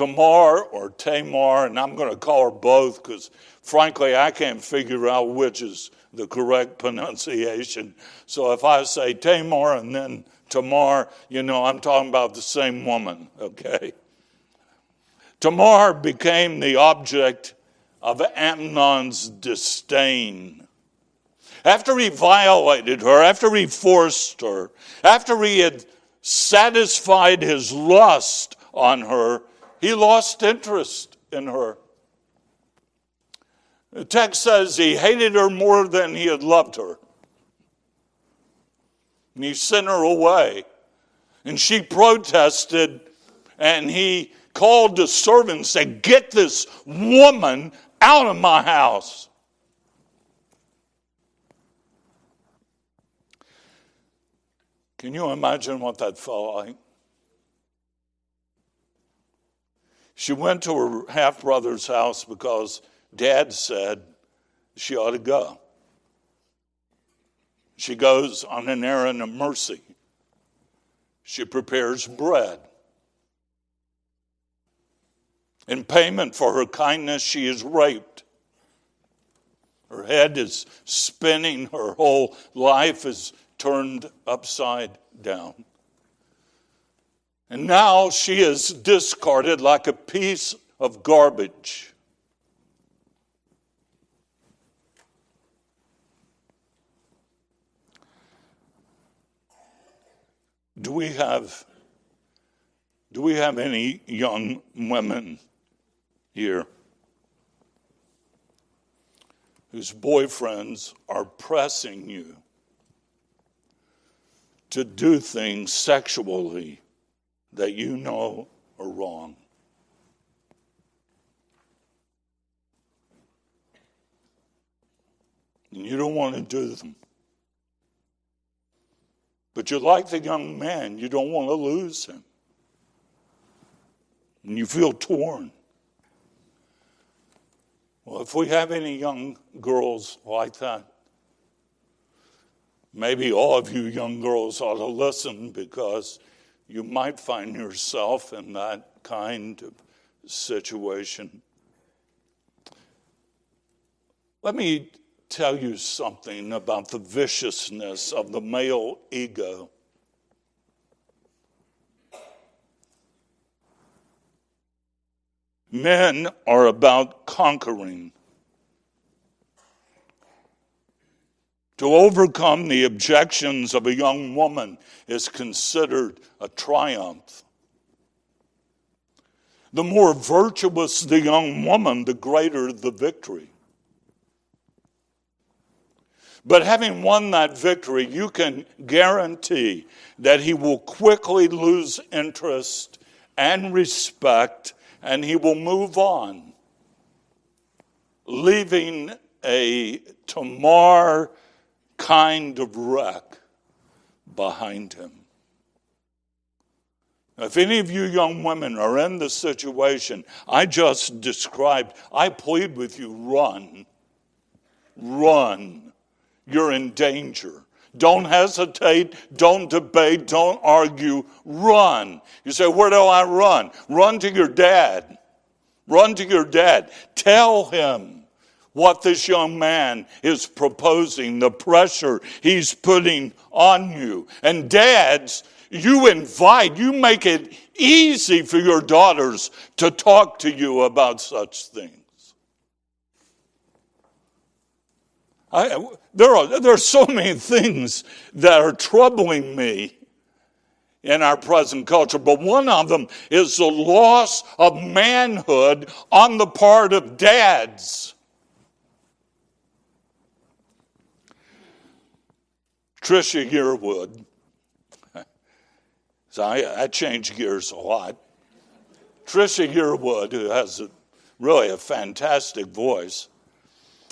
Tamar or Tamar, and I'm going to call her both because, frankly, I can't figure out which is the correct pronunciation. So if I say Tamar and then Tamar, I'm talking about the same woman, okay? Tamar became the object of Amnon's disdain. After he violated her, after he forced her, after he had satisfied his lust on her, he lost interest in her. The text says he hated her more than he had loved her. And he sent her away. And she protested, and he called the servant and said, "Get this woman out of my house." Can you imagine what that felt like? She went to her half-brother's house because Dad said she ought to go. She goes on an errand of mercy. She prepares bread. In payment for her kindness, she is raped. Her head is spinning. Her whole life is turned upside down. And now she is discarded like a piece of garbage. Do we have any young women here whose boyfriends are pressing you to do things sexually that you know are wrong? And you don't want to do them. But you like the young man. You don't want to lose him. And you feel torn. Well, if we have any young girls like that, maybe all of you young girls ought to listen, because you might find yourself in that kind of situation. Let me tell you something about the viciousness of the male ego. Men are about conquering. To overcome the objections of a young woman is considered a triumph. The more virtuous the young woman, the greater the victory. But having won that victory, you can guarantee that he will quickly lose interest and respect, and he will move on, leaving a Tamar kind of wreck behind him. If any of you young women are in the situation I just described, I plead with you, run. Run. You're in danger. Don't hesitate. Don't debate. Don't argue. Run. You say, where do I run? Run to your dad. Run to your dad. Tell him what this young man is proposing, the pressure he's putting on you. And dads, you make it easy for your daughters to talk to you about such things. There are so many things that are troubling me in our present culture, but one of them is the loss of manhood on the part of dads. Trisha Yearwood, so I change gears a lot. Trisha Yearwood, who has really a fantastic voice,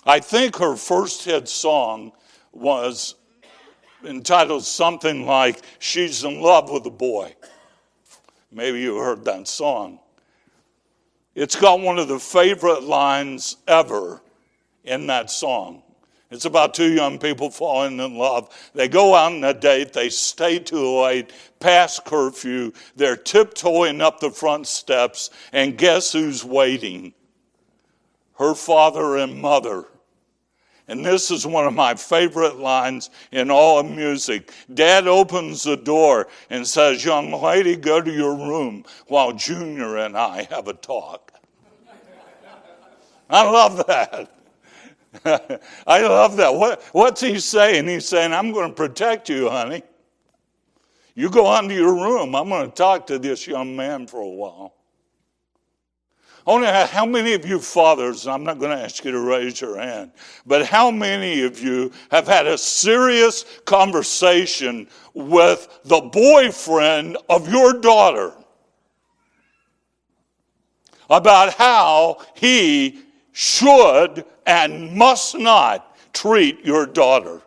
I think her first hit song was entitled something like "She's in Love with a Boy." Maybe you heard that song. It's got one of the favorite lines ever in that song. It's about two young people falling in love. They go out on a date. They stay too late, past curfew. They're tiptoeing up the front steps. And guess who's waiting? Her father and mother. And this is one of my favorite lines in all of music. Dad opens the door and says, young lady, go to your room while Junior and I have a talk. I love that. I love that. What's he saying? He's saying, I'm going to protect you, honey. You go on to your room. I'm going to talk to this young man for a while. How many of you fathers, I'm not going to ask you to raise your hand, but how many of you have had a serious conversation with the boyfriend of your daughter about how he should and must not treat your daughter?